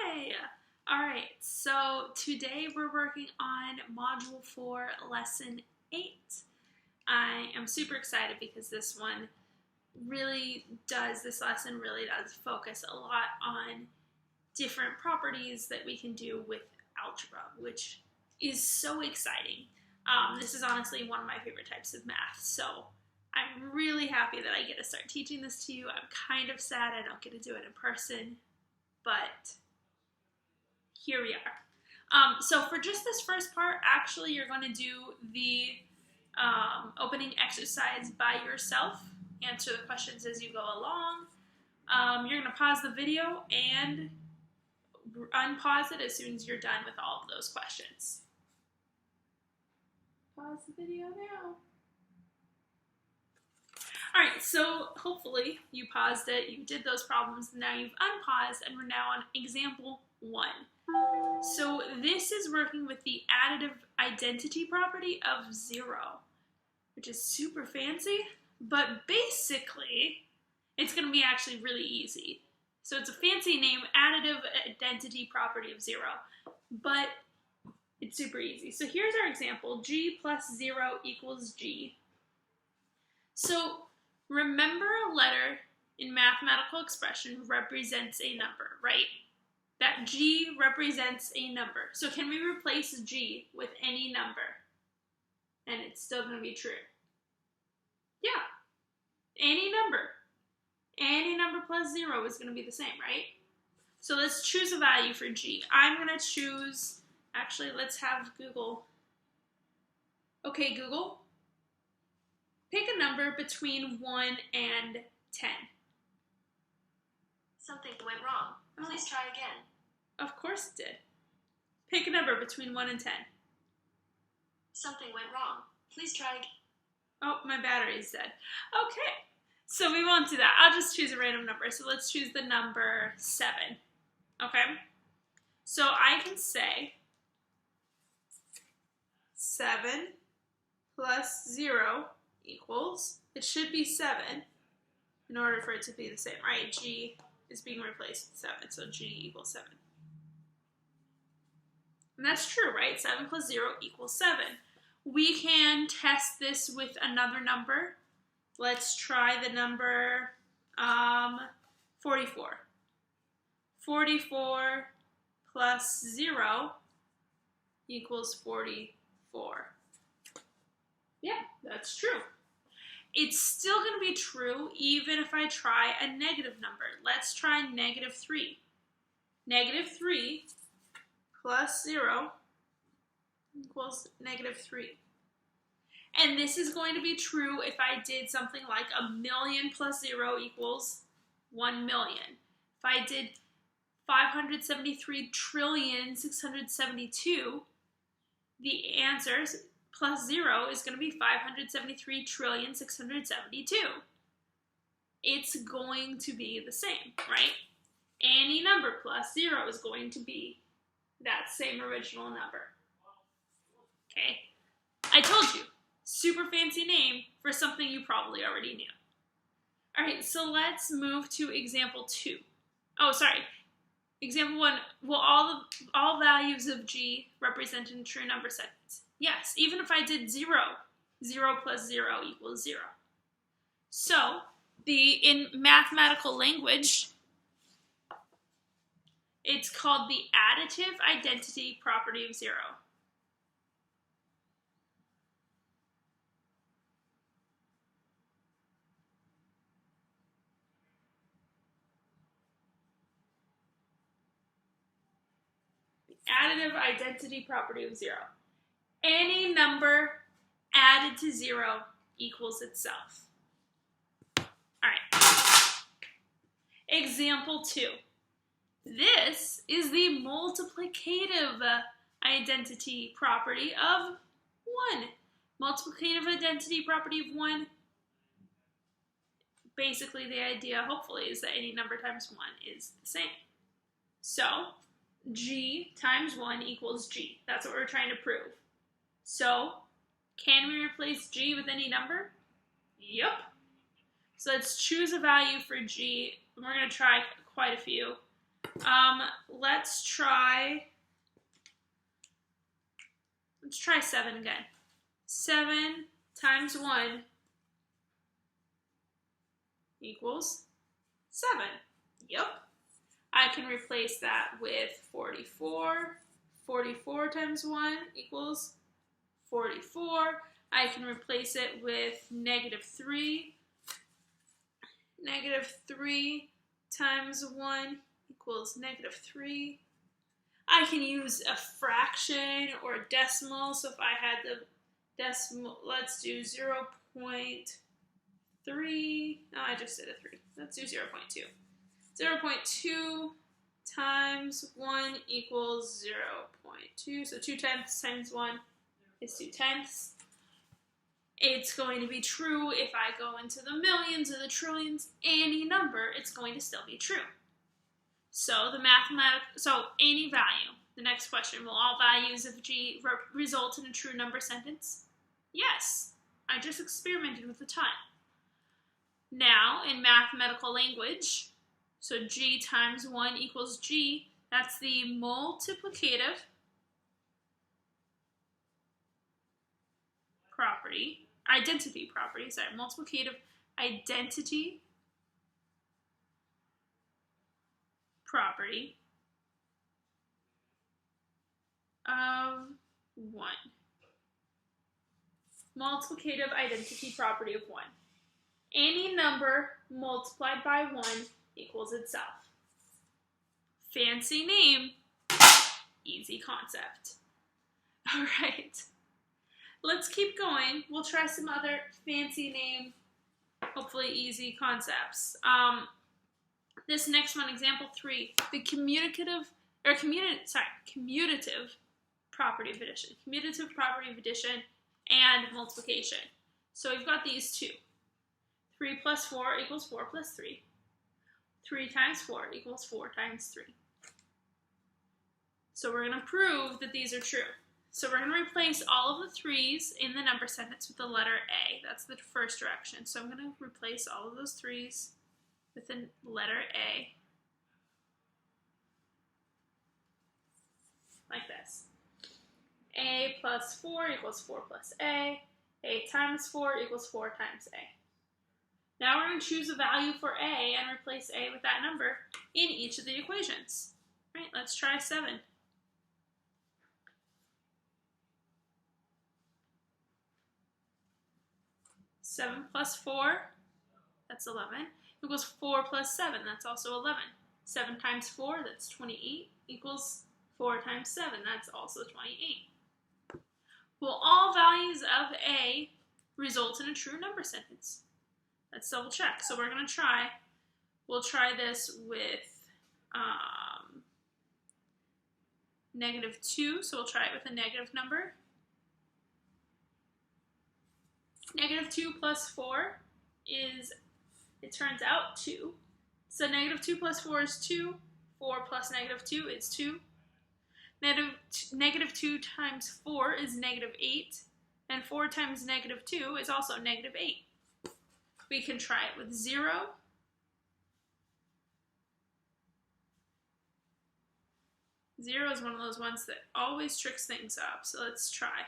Hi! Alright, so today we're working on Module 4, Lesson 8. I am super excited because this lesson really does focus a lot on different properties that we can do with algebra, which is so exciting. This is honestly one of my favorite types of math, so I'm really happy that I get to start teaching this to you. I'm kind of sad I don't get to do it in person, but here we are. So for just this first part, actually you're going to do the opening exercise by yourself, answer the questions as you go along. You're going to pause the video and unpause it as soon as you're done with all of those questions. Pause the video now. Alright, so hopefully you paused it, you did those problems, and now you've unpaused, and we're now on example 1. So this is working with the additive identity property of 0, which is super fancy, but basically it's going to be actually really easy. So it's a fancy name, additive identity property of 0, but it's super easy. So here's our example, g plus 0 equals g. So remember, a letter in mathematical expression represents a number, right? That g represents a number. So can we replace g with any number? And it's still going to be true. Yeah, any number. Any number plus 0 is going to be the same, right? So let's choose a value for g. I'm going to choose, actually, let's have Google. Okay, Google, pick a number between 1 and 10. Something went wrong. Please try again. Of course it did. Pick a number between 1 and 10. Something went wrong. Please try again. Oh, my battery's dead. Okay, so we won't do that. I'll just choose a random number. So let's choose the number 7. Okay? So I can say 7 plus 0 equals, it should be 7 in order for it to be the same, right? G is being replaced with 7, so g equals 7. And that's true, right? 7 plus 0 equals 7. We can test this with another number. Let's try the number 44. 44 plus 0 equals 44. Yeah, that's true. It's still going to be true even if I try a negative number. Let's try negative 3. Negative 3 plus 0 equals negative 3. And this is going to be true if I did something like 1,000,000 plus 0 equals 1,000,000. If I did 573,672,000,000, the answer plus 0 is going to be 573,672,000,000. It's going to be the same, right? Any number plus 0 is going to be that same original number. Okay? I told you, super fancy name for something you probably already knew. All right, so let's move to example 2. Oh, sorry. Example 1, will all values of g represent a true number sentence? Yes, even if I did 0, 0 plus 0 equals 0. So, in mathematical language, it's called the additive identity property of 0. Additive identity property of 0. Any number added to 0 equals itself. Alright. Example 2. This is the multiplicative identity property of 1. Multiplicative identity property of 1. Basically, the idea, hopefully, is that any number times 1 is the same. So, g times 1 equals g. That's what we're trying to prove. So, can we replace g with any number? Yep. So let's choose a value for g. We're going to try quite a few. Let's try 7 again. 7 times 1 equals 7. Yep. I can replace that with 44. 44 times 1 equals 44. I can replace it with negative 3. Negative 3 times 1 equals negative 3. I can use a fraction or a decimal. So if I had the decimal, let's do 0.3. No, I just did a 3. Let's do 0.2. 0.2 times 1 equals 0.2. So 2 tenths times 1 is 2 tenths. It's going to be true if I go into the millions or the trillions, any number, it's going to still be true. So any value. The next question, will all values of G result in a true number sentence? Yes. I just experimented with the time. Now, in mathematical language, so G times 1 equals G, that's the multiplicative multiplicative identity property of 1. Multiplicative identity property of 1. Any number multiplied by 1 equals itself. Fancy name, easy concept. All right. Let's keep going. We'll try some other fancy name, hopefully easy concepts. This next one, example 3, the commutative property of addition. Commutative property of addition and multiplication. So we've got these two. 3 plus 4 equals 4 plus 3. 3 times 4 equals 4 times 3. So we're going to prove that these are true. So we're going to replace all of the 3's in the number sentence with the letter A. That's the first direction. So I'm going to replace all of those 3's with the letter A. Like this. A plus 4 equals 4 plus A. A times 4 equals 4 times A. Now we're going to choose a value for A and replace A with that number in each of the equations. All right, let's try 7. Seven plus 4, that's 11, equals 4 plus 7, that's also 11. 7 times 4, that's 28, equals 4 times 7, that's also 28. Will all values of A result in a true number sentence? Let's double check. So we're going to try. We'll try this with negative 2. So we'll try it with a negative number. Negative 2 plus 4 is, it turns out, 2. So negative 2 plus 4 is 2. 4 plus negative 2 is 2. Negative 2 times 4 is negative 8. And 4 times negative 2 is also negative 8. We can try it with 0. Zero is one of those ones that always tricks things up. So let's try.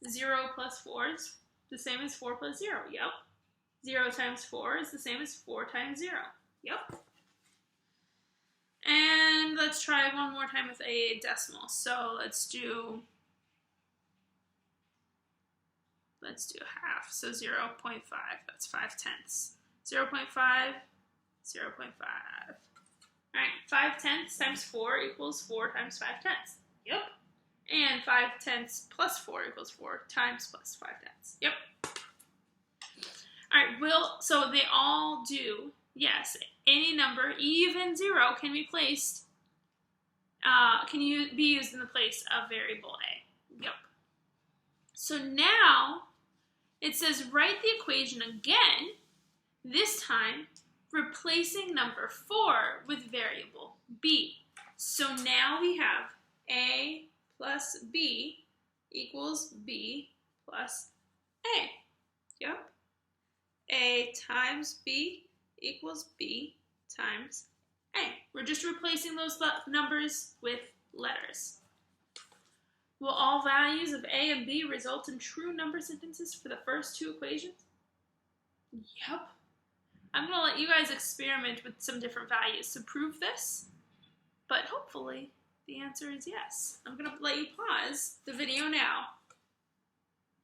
0 plus 4 is the same as 4 plus 0. Yep. 0 times 4 is the same as 4 times 0. Yep. And let's try one more time with a decimal. So let's do half. So 0.5. That's 5 tenths. 0.5, 0.5. All right, 5 tenths times 4 equals 4 times 5 tenths. Yep. And 5 tenths plus 4 equals 4 times plus 5 tenths. Yep. All right, so they all do, yes, any number, even 0, can be placed, be used in the place of variable A. Yep. So now, it says write the equation again, this time replacing number 4 with variable B. So now we have A plus B equals B plus A. Yep. A times B equals B times A. We're just replacing those numbers with letters. Will all values of A and B result in true number sentences for the first two equations? Yep. I'm going to let you guys experiment with some different values to prove this, but hopefully the answer is yes. I'm going to let you pause the video now.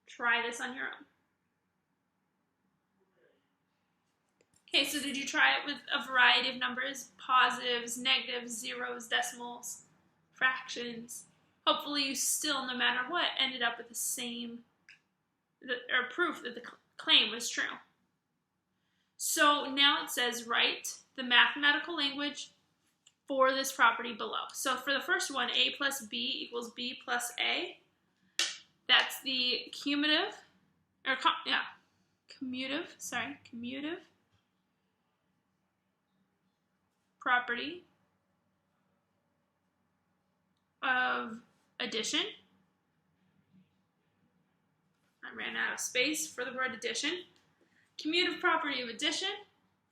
Try this on your own. Okay, so did you try it with a variety of numbers? Positives, negatives, zeros, decimals, fractions. Hopefully you still, no matter what, ended up with the same, or proof that the claim was true. So now it says write the mathematical language for this property below. So for the first one, A plus B equals B plus A. That's the commutative property of addition. I ran out of space for the word addition. Commutative property of addition,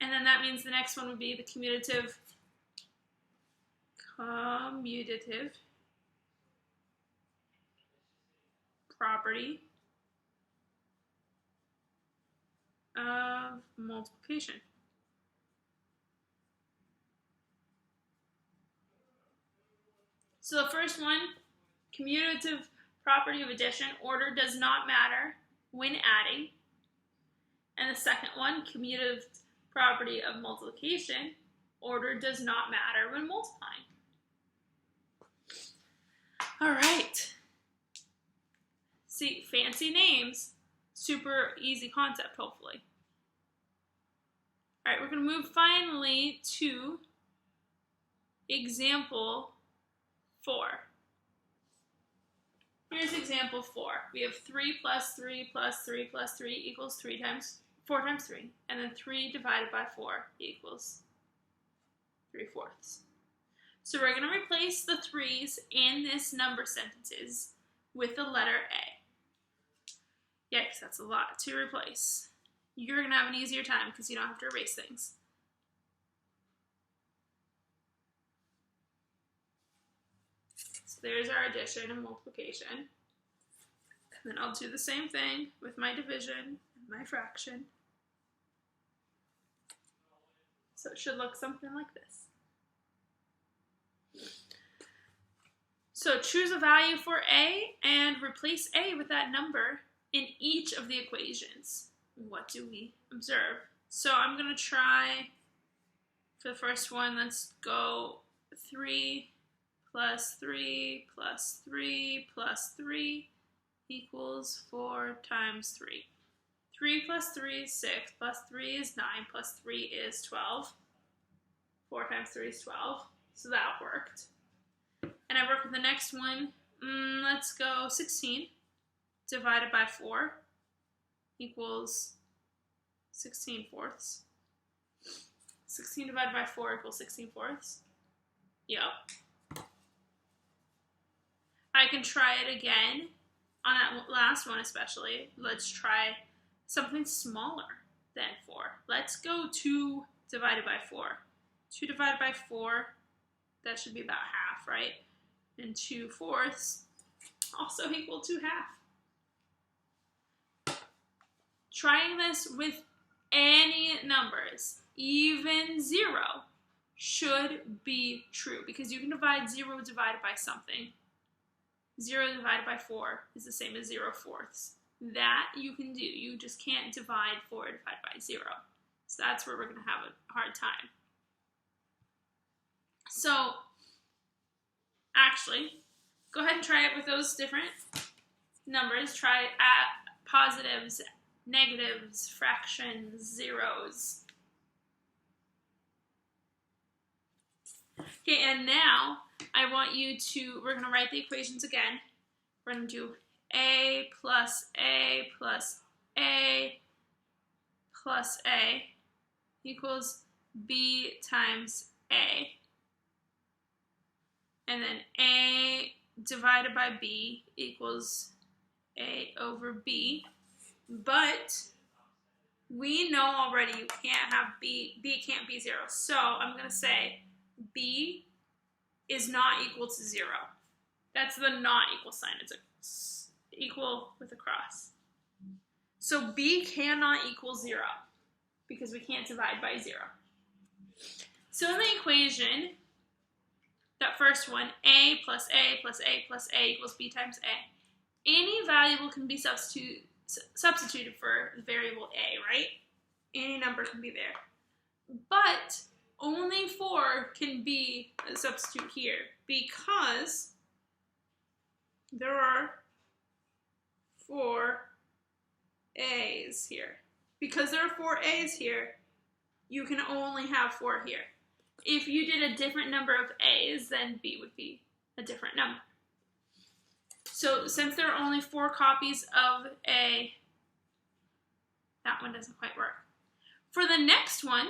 and then that means the next one would be the commutative property of multiplication. So the first one, commutative property of addition, order does not matter when adding. And the second one, commutative property of multiplication, order does not matter when multiplying. All right. See, fancy names, super easy concept, hopefully. All right, we're going to move finally to example 4. Here's example 4. We have 3 plus 3 plus 3 plus 3 equals 4 times 3. And then 3 divided by 4 equals 3/4. So we're going to replace the 3's in this number sentences with the letter A. Yikes, that's a lot to replace. You're going to have an easier time because you don't have to erase things. So there's our addition and multiplication. And then I'll do the same thing with my division and my fraction. So it should look something like this. So choose a value for A and replace A with that number in each of the equations. What do we observe? So I'm going to try, for the first one, let's go 3 plus 3 plus 3 plus 3 equals 4 times 3. 3 plus 3 is 6, plus 3 is 9, plus 3 is 12. 4 times 3 is 12, so that worked. And I work with the next one. Let's go 16 divided by 4 equals 16/4. 16 divided by 4 equals 16/4. Yep. I can try it again on that last one especially. Let's try something smaller than 4. Let's go 2 divided by 4. 2 divided by 4, that should be about half, right? And 2/4 also equal to half. Trying this with any numbers, even 0, should be true because you can divide 0 divided by something. 0 divided by 4 is the same as 0/4. That you can do. You just can't divide 4 divided by 0. So that's where we're going to have a hard time. So, actually, go ahead and try it with those different numbers. Try positives, negatives, fractions, zeros. Okay, and now I want you to, we're going to write the equations again. We're going to do A plus A plus A plus A equals B times A. And then A divided by B equals A over B. But we know already you can't have B can't be 0. So I'm going to say B is not equal to 0. That's the not equal sign. It's equal with a cross. So B cannot equal 0 because we can't divide by 0. So in the equation, that first one, A plus A plus A plus A equals B times A, any variable can be substituted for the variable A, right? Any number can be there. But only 4 can be a substitute here because there are 4 A's here. Because there are 4 A's here, you can only have 4 here. If you did a different number of A's, then B would be a different number. So since there are only 4 copies of A, that one doesn't quite work. For the next one,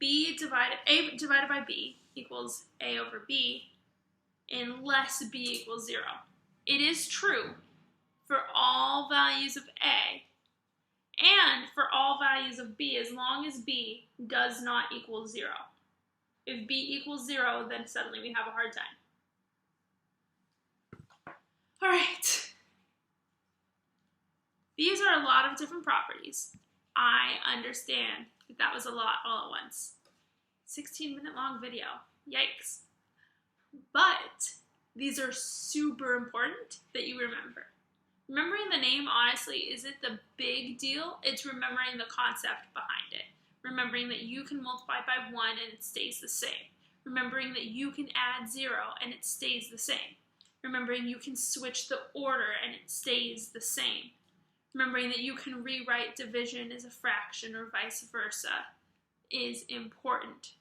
A divided by B equals A over B unless B equals 0. It is true for all values of A and for all values of B as long as B does not equal 0. If B equals 0, then suddenly we have a hard time. All right. These are a lot of different properties. I understand that was a lot all at once. 16-minute long video. Yikes. But these are super important that you remember. Remembering the name, honestly, isn't the big deal. It's remembering the concept behind it. Remembering that you can multiply by 1 and it stays the same. Remembering that you can add 0 and it stays the same. Remembering you can switch the order and it stays the same. Remembering that you can rewrite division as a fraction or vice versa is important.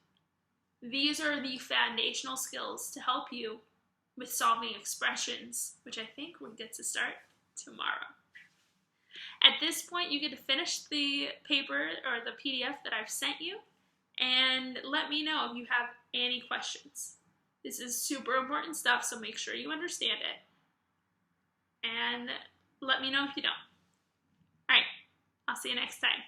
These are the foundational skills to help you with solving expressions, which I think we'll get to start tomorrow. At this point, you get to finish the paper or the PDF that I've sent you and let me know if you have any questions. This is super important stuff, so make sure you understand it. And let me know if you don't. All right, I'll see you next time.